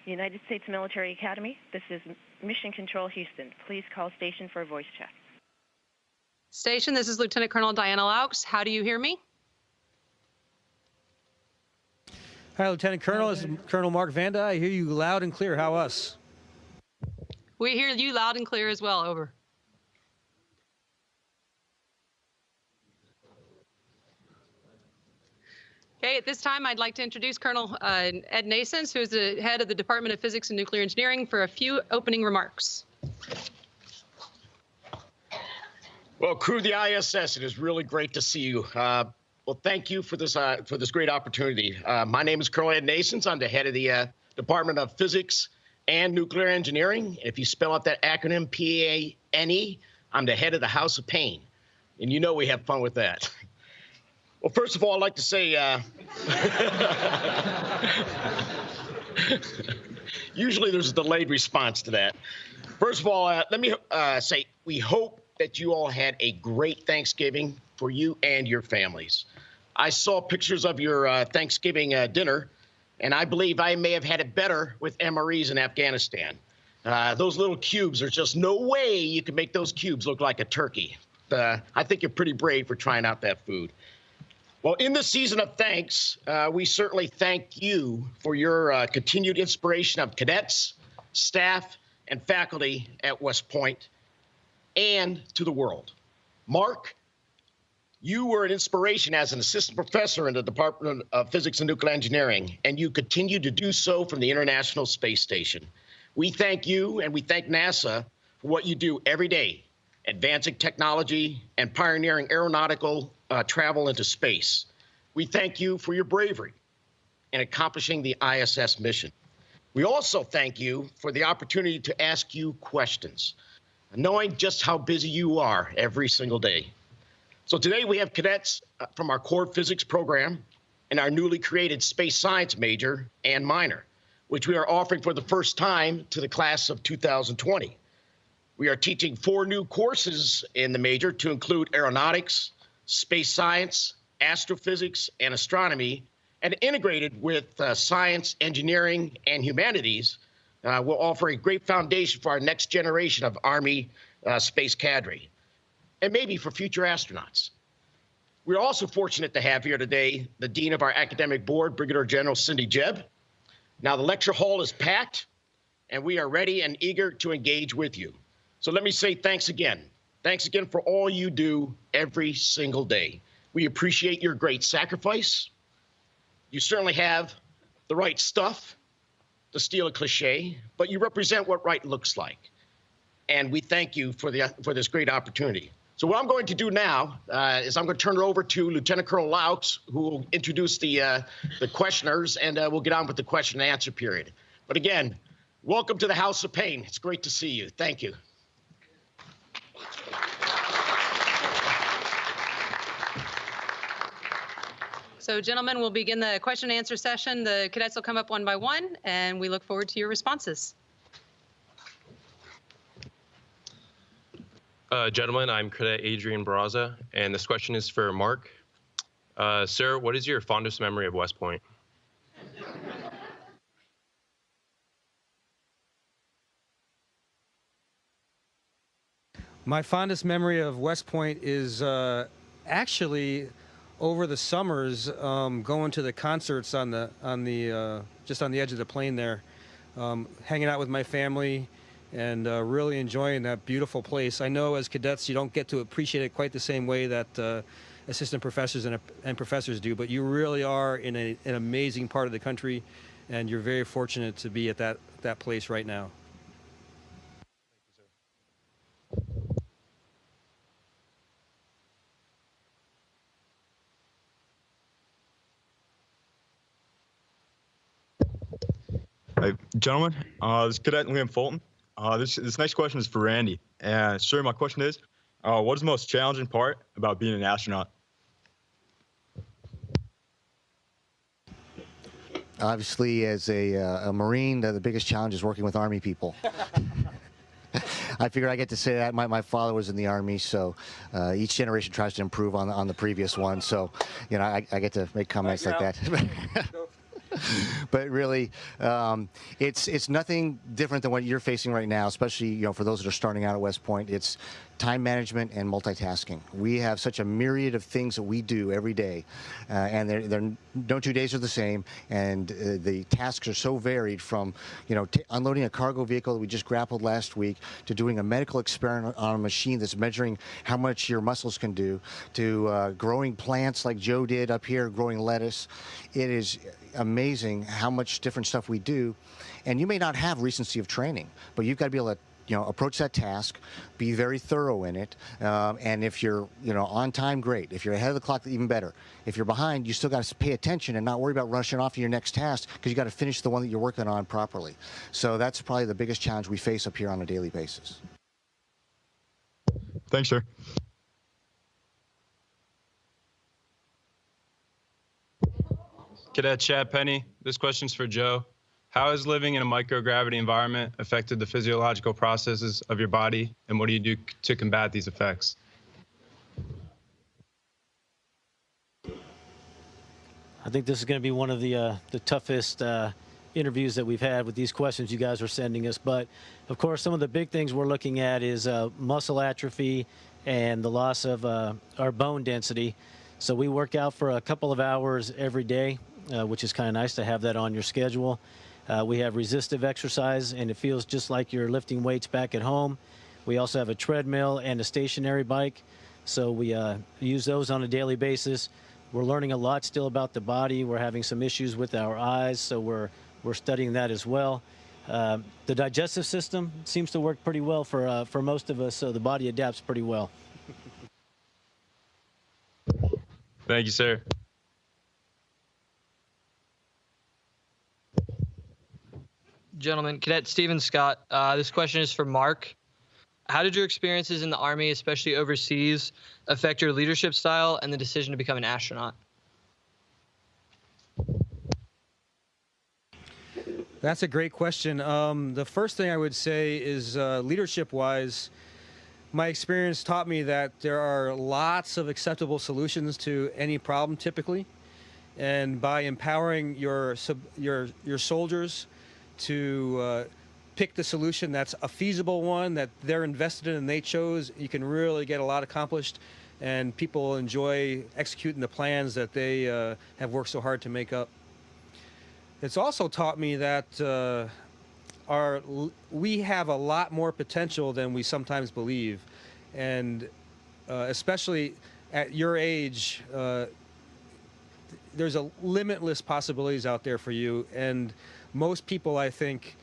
United States Military Academy, this is Mission Control Houston. Please call station for a voice check. Station, this is Lieutenant Colonel Diana Laux. How do you hear me? Hi, Lieutenant Colonel. This is Colonel Mark Vanda. I hear you loud and clear. How us? We hear you loud and clear as well. Over. Okay, at this time, I'd like to introduce Colonel Ed Nasons, who is the head of the Department of Physics and Nuclear Engineering, for a few opening remarks. Well, crew of the ISS, it is really great to see you. Well, thank you for this great opportunity. My name is Colonel Ed Nasons. I'm the head of the Department of Physics and Nuclear Engineering. If you spell out that acronym PANE, I'm the head of the House of Pain. And you know we have fun with that. Well, first of all, I'd like to say, usually there's a delayed response to that. First of all, let me say we hope that you all had a great Thanksgiving for you and your families. I saw pictures of your Thanksgiving dinner, and I believe I may have had it better with MREs in Afghanistan. Those little cubes, there's just no way you can make those cubes look like a turkey. I think you're pretty brave for trying out that food. Well, in the season of thanks, we certainly thank you for your continued inspiration of cadets, staff, and faculty at West Point, and to the world. Mark, you were an inspiration as an assistant professor in the Department of Physics and Nuclear Engineering, and you continue to do so from the International Space Station. We thank you and we thank NASA for what you do every day, advancing technology and pioneering aeronautical travel into space. We thank you for your bravery in accomplishing the ISS mission. We also thank you for the opportunity to ask you questions, knowing just how busy you are every single day. So today we have cadets from our core physics program and our newly created space science major and minor, which we are offering for the first time to the class of 2020. We are teaching 4 new courses in the major to include aeronautics, space science, astrophysics, and astronomy, and integrated with science, engineering, and humanities. Will offer a great foundation for our next generation of Army space cadre, and maybe for future astronauts. We're also fortunate to have here today the Dean of our Academic Board, Brigadier General Cindy Jebb. Now, the lecture hall is packed, and we are ready and eager to engage with you. So let me say thanks again. Thanks again for all you do every single day. We appreciate your great sacrifice. You certainly have the right stuff, to steal a cliche, but you represent what right looks like. And we thank you for this great opportunity. So what I'm going to do now is I'm going to turn it over to Lieutenant Colonel Laux, who will introduce the questioners, and we'll get on with the question and answer period. But again, welcome to the House of Pain. It's great to see you. Thank you. So, gentlemen, we'll begin the question and answer session. The cadets will come up one by one, and we look forward to your responses. Gentlemen, I'm Cadet Adrian Barraza, and this question is for Mark. Sir, what is your fondest memory of West Point? My fondest memory of West Point is actually over the summers going to the concerts on the just on the edge of the plain there, hanging out with my family and really enjoying that beautiful place. I know as cadets you don't get to appreciate it quite the same way that assistant professors and professors do, but you really are in an amazing part of the country, and you're very fortunate to be at that place right now. Hey, gentlemen, this is Cadet Liam Fulton. This next question is for Randy. Sir, my question is, what is the most challenging part about being an astronaut? Obviously, as a Marine, the biggest challenge is working with Army people. I figured I get to say that. My father was in the Army, so each generation tries to improve on the previous one. So, you know, I get to make comments like that. But really, it's nothing different than what you're facing right now, especially for those that are starting out at West Point. It's time management and multitasking. We have such a myriad of things that we do every day, and they're no 2 days are the same, and the tasks are so varied from unloading a cargo vehicle that we just grappled last week, to doing a medical experiment on a machine that's measuring how much your muscles can do, to growing plants like Joe did up here, growing lettuce. It is amazing how much different stuff we do, and you may not have recency of training, but you've got to be able to approach that task, be very thorough in it, and if you're, on time, great. If you're ahead of the clock, even better. If you're behind, you still got to pay attention and not worry about rushing off to your next task, because you got to finish the one that you're working on properly. So that's probably the biggest challenge we face up here on a daily basis. Thanks, sir. Cadet Chad Penny, this question's for Joe. How has living in a microgravity environment affected the physiological processes of your body, and what do you do to combat these effects? I think this is going to be one of the toughest interviews that we've had with these questions you guys are sending us. But, of course, some of the big things we're looking at is muscle atrophy and the loss of our bone density. So we work out for a couple of hours every day, which is kind of nice to have that on your schedule. We have resistive exercise, and it feels just like you're lifting weights back at home. We also have a treadmill and a stationary bike, so we use those on a daily basis. We're learning a lot still about the body. We're having some issues with our eyes, so we're studying that as well. The digestive system seems to work pretty well for most of us, so the body adapts pretty well. Thank you, sir. Gentlemen, Cadet Stephen Scott, this question is for Mark. How did your experiences in the Army, especially overseas, affect your leadership style and the decision to become an astronaut? That's a great question. The first thing I would say is leadership-wise, my experience taught me that there are lots of acceptable solutions to any problem typically, and by empowering your soldiers to pick the solution that's a feasible one that they're invested in and they chose, you can really get a lot accomplished, and people enjoy executing the plans that they have worked so hard to make up. It's also taught me that we have a lot more potential than we sometimes believe, and especially at your age, there's a limitless possibilities out there for you, and most people, I think,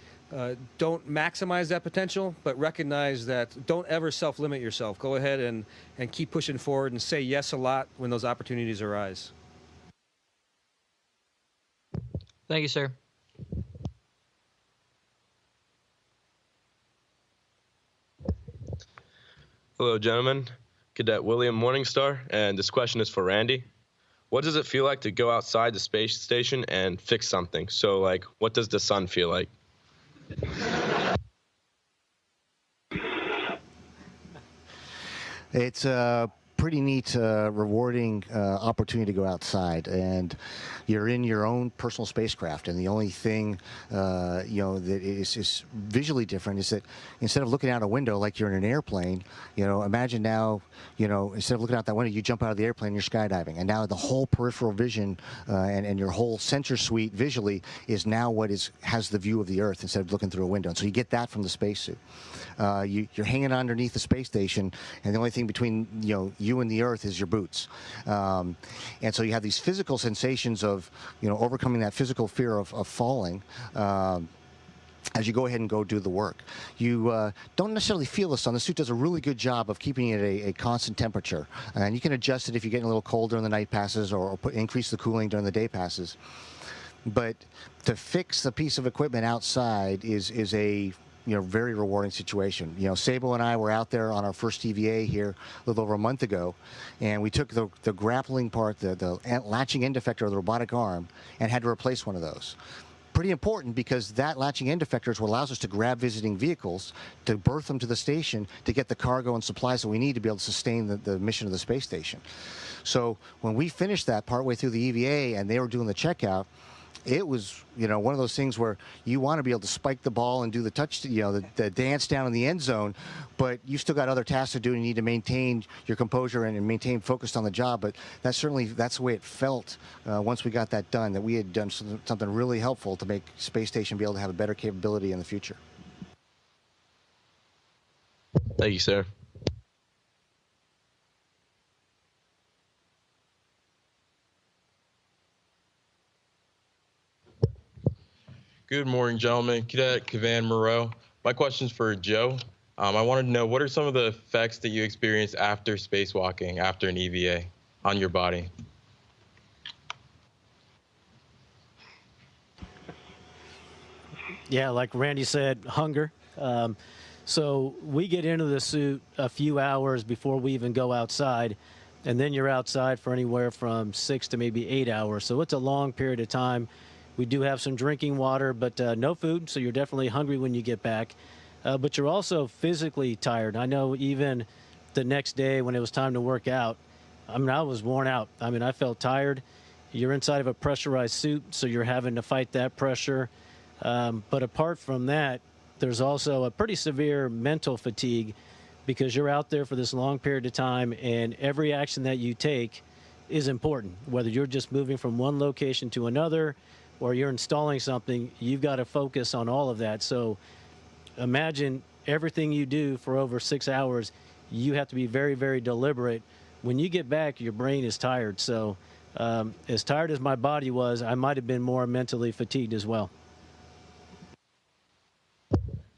don't maximize that potential, but recognize that don't ever self-limit yourself. Go ahead and keep pushing forward and say yes a lot when those opportunities arise. Thank you, sir. Hello, gentlemen. Cadet William Morningstar, and this question is for Randy. What does it feel like to go outside the space station and fix something? So, like, what does the sun feel like? It's a pretty neat, rewarding opportunity to go outside, and you're in your own personal spacecraft, and the only thing that is visually different is that instead of looking out a window like you're in an airplane, imagine now, instead of looking out that window, you jump out of the airplane, you're skydiving, and now the whole peripheral vision and your whole sensor suite visually is now what has the view of the Earth instead of looking through a window, and so you get that from the spacesuit. You're hanging underneath the space station, and the only thing between you and the Earth is your boots, and so you have these physical sensations of overcoming that physical fear of falling as you go ahead and go do the work. You don't necessarily feel the sun. The suit does a really good job of keeping it a constant temperature, and you can adjust it if you're getting a little cold during the night passes, or increase the cooling during the day passes. But to fix the piece of equipment outside is a very rewarding situation. Sabo and I were out there on our first EVA here a little over a month ago, and we took the grappling part, the latching end effector of the robotic arm, and had to replace one of those. Pretty important, because that latching end effector is what allows us to grab visiting vehicles, to berth them to the station, to get the cargo and supplies that we need to be able to sustain the mission of the space station. So when we finished that partway through the EVA and they were doing the checkout, it was, one of those things where you want to be able to spike the ball and do the touch, the dance down in the end zone, but you still got other tasks to do, and you need to maintain your composure and maintain focused on the job. But that's the way it felt once we got that done, that we had done something really helpful to make Space Station be able to have a better capability in the future. Thank you, sir. Good morning, gentlemen. Cadet Kavan Moreau. My question's for Joe. I wanted to know, what are some of the effects that you experience after spacewalking, after an EVA, on your body? Yeah, like Randy said, hunger. So we get into the suit a few hours before we even go outside, and then you're outside for anywhere from 6 to maybe 8 hours. So it's a long period of time. We do have some drinking water, but no food, so you're definitely hungry when you get back. But you're also physically tired. I know even the next day when it was time to work out, I was worn out. I felt tired. You're inside of a pressurized suit, so you're having to fight that pressure. But apart from that, there's also a pretty severe mental fatigue, because you're out there for this long period of time, and every action that you take is important. Whether you're just moving from one location to another, or you're installing something, you've got to focus on all of that. So imagine everything you do for over 6 hours, you have to be very, very deliberate. When you get back, your brain is tired. So as tired as my body was, I might have been more mentally fatigued as well.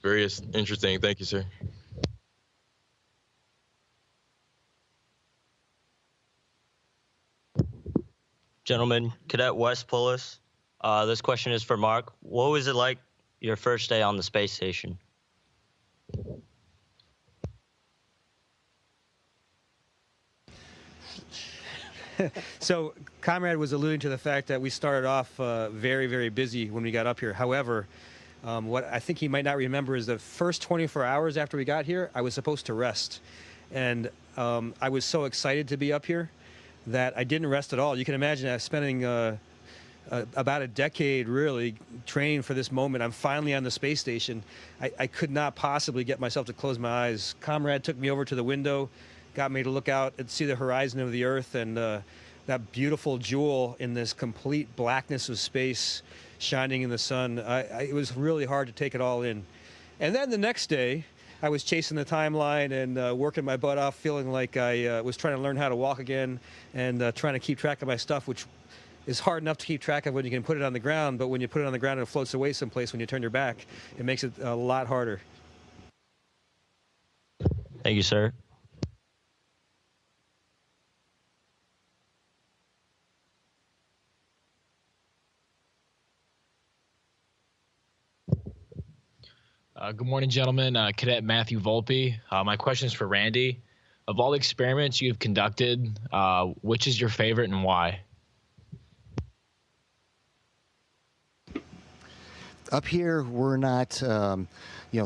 Very interesting. Thank you, sir. Gentlemen, Cadet West Pullis. This question is for Mark. What was it like your first day on the space station? So Comrade was alluding to the fact that we started off very, very busy when we got up here. However, what I think he might not remember is the first 24 hours after we got here, I was supposed to rest. And I was so excited to be up here that I didn't rest at all. You can imagine spending about a decade really training for this moment. I'm finally on the space station. I could not possibly get myself to close my eyes. Comrade took me over to the window, got me to look out and see the horizon of the Earth, and that beautiful jewel in this complete blackness of space shining in the sun. It was really hard to take it all in. And then the next day, I was chasing the timeline and working my butt off, feeling like I was trying to learn how to walk again, and trying to keep track of my stuff, which is hard enough to keep track of when you can put it on the ground, but when you put it on the ground and it floats away someplace when you turn your back, it makes it a lot harder. Thank you, sir. Good morning, gentlemen. Cadet Matthew Volpe. My question is for Randy. Of all the experiments you've conducted, which is your favorite and why? Up here, we're not,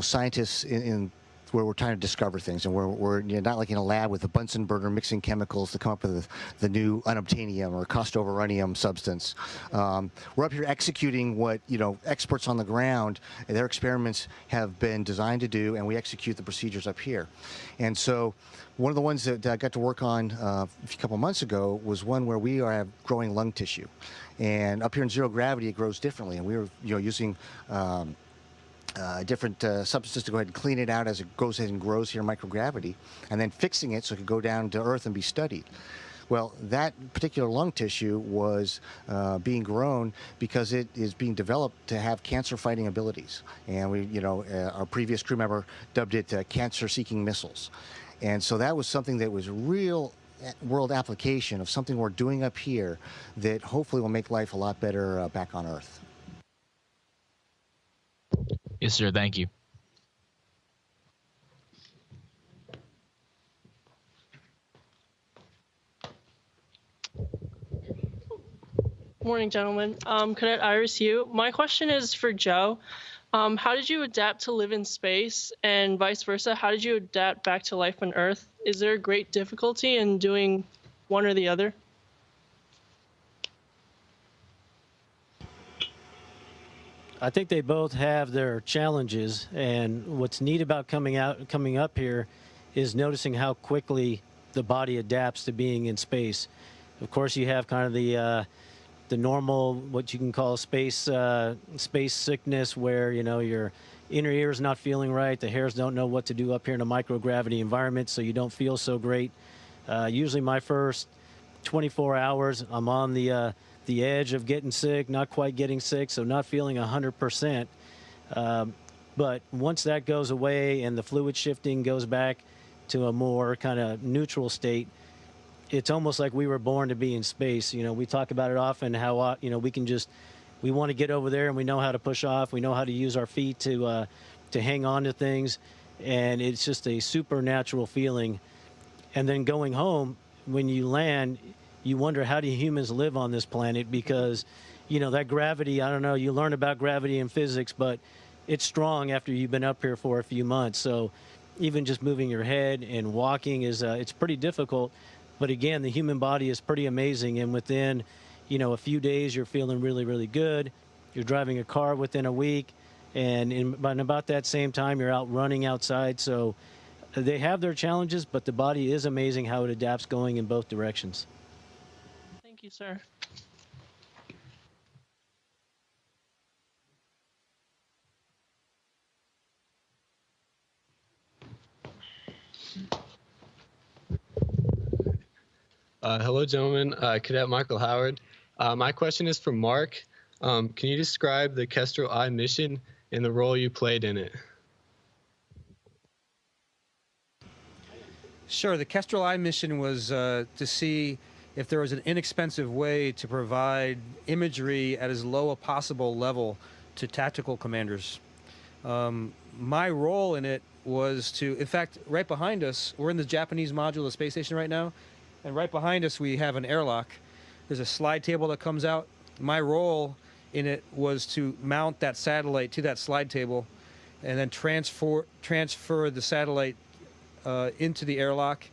scientists in where we're trying to discover things, and we're not like in a lab with a Bunsen burner mixing chemicals to come up with the new unobtainium or costoverunium substance. We're up here executing what experts on the ground, their experiments have been designed to do, and we execute the procedures up here. And so one of the ones that I got to work on a couple months ago was one where we are growing lung tissue, and up here in zero gravity it grows differently, and we were using different substances to go ahead and clean it out as it goes ahead and grows here in microgravity, and then fixing it so it could go down to Earth and be studied. Well, that particular lung tissue was being grown because it is being developed to have cancer-fighting abilities, and we, our previous crew member dubbed it cancer-seeking missiles, and so that was something that was real world application of something we're doing up here that hopefully will make life a lot better back on Earth. Yes, sir. Thank you. Morning, gentlemen. Cadet Iris Yu. My question is for Joe. How did you adapt to live in space, and vice versa? How did you adapt back to life on Earth? Is there a great difficulty in doing one or the other? I think they both have their challenges, and what's neat about coming up here is noticing how quickly the body adapts to being in space. Of course, you have kind of the normal, what you can call space sickness, where your inner ear is not feeling right, the hairs don't know what to do up here in a microgravity environment, so you don't feel so great. Usually, my first 24 hours, I'm on the edge of getting sick, not quite getting sick, so not feeling 100%. But once that goes away and the fluid shifting goes back to a more kind of neutral state, it's almost like we were born to be in space. We talk about it often, how we want to get over there and we know how to push off, we know how to use our feet to hang on to things, and it's just a supernatural feeling. And then going home, when you land, you wonder, how do humans live on this planet? Because, that gravity, I don't know, you learn about gravity in physics, but it's strong after you've been up here for a few months. So even just moving your head and walking it's pretty difficult. But again, the human body is pretty amazing. And within, a few days, you're feeling really, really good. You're driving a car within a week. And in about that same time, you're out running outside. So they have their challenges, but the body is amazing how it adapts going in both directions. Thank you, sir. Hello, gentlemen. Cadet Michael Howard. My question is for Mark. Can you describe the Kestrel I mission and the role you played in it? Sure. The Kestrel I mission was to see if there was an inexpensive way to provide imagery at as low a possible level to tactical commanders. My role in it was to, in fact, right behind us, we're in the Japanese module of the space station right now, and right behind us we have an airlock. There's a slide table that comes out. My role in it was to mount that satellite to that slide table and then transfer the satellite into the airlock,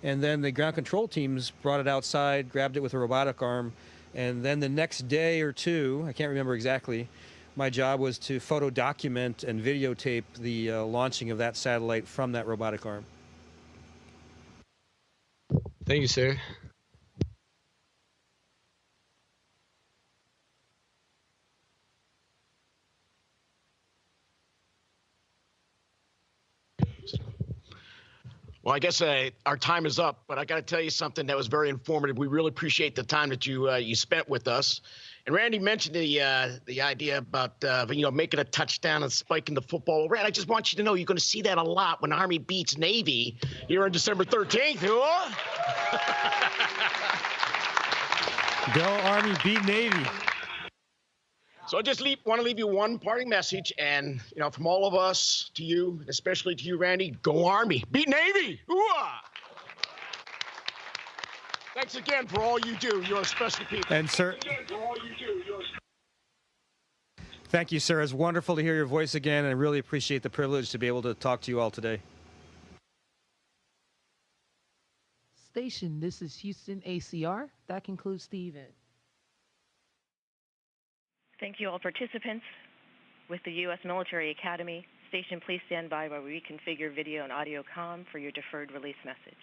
and then the ground control teams brought it outside, grabbed it with a robotic arm, and then the next day or two, I can't remember exactly, my job was to photo document and videotape the launching of that satellite from that robotic arm. Thank you, sir. Well, I guess our time is up, but I got to tell you something that was very informative. We really appreciate the time that you spent with us. And Randy mentioned the idea about making a touchdown and spiking the football. Randy, I just want you to know you're going to see that a lot when Army beats Navy here on December 13th. Go Army, beat Navy. So I just want to leave you one parting message, and from all of us to you, especially to you, Randy, go Army, beat Navy. Ooh-ah! Thanks again for all you do. You're a special people. And sir, thank you, sir. It's wonderful to hear your voice again, and I really appreciate the privilege to be able to talk to you all today. Station, this is Houston ACR. That concludes the event. Thank you all participants. With the U.S. Military Academy, station, please stand by while we reconfigure video and audio comm for your deferred release message.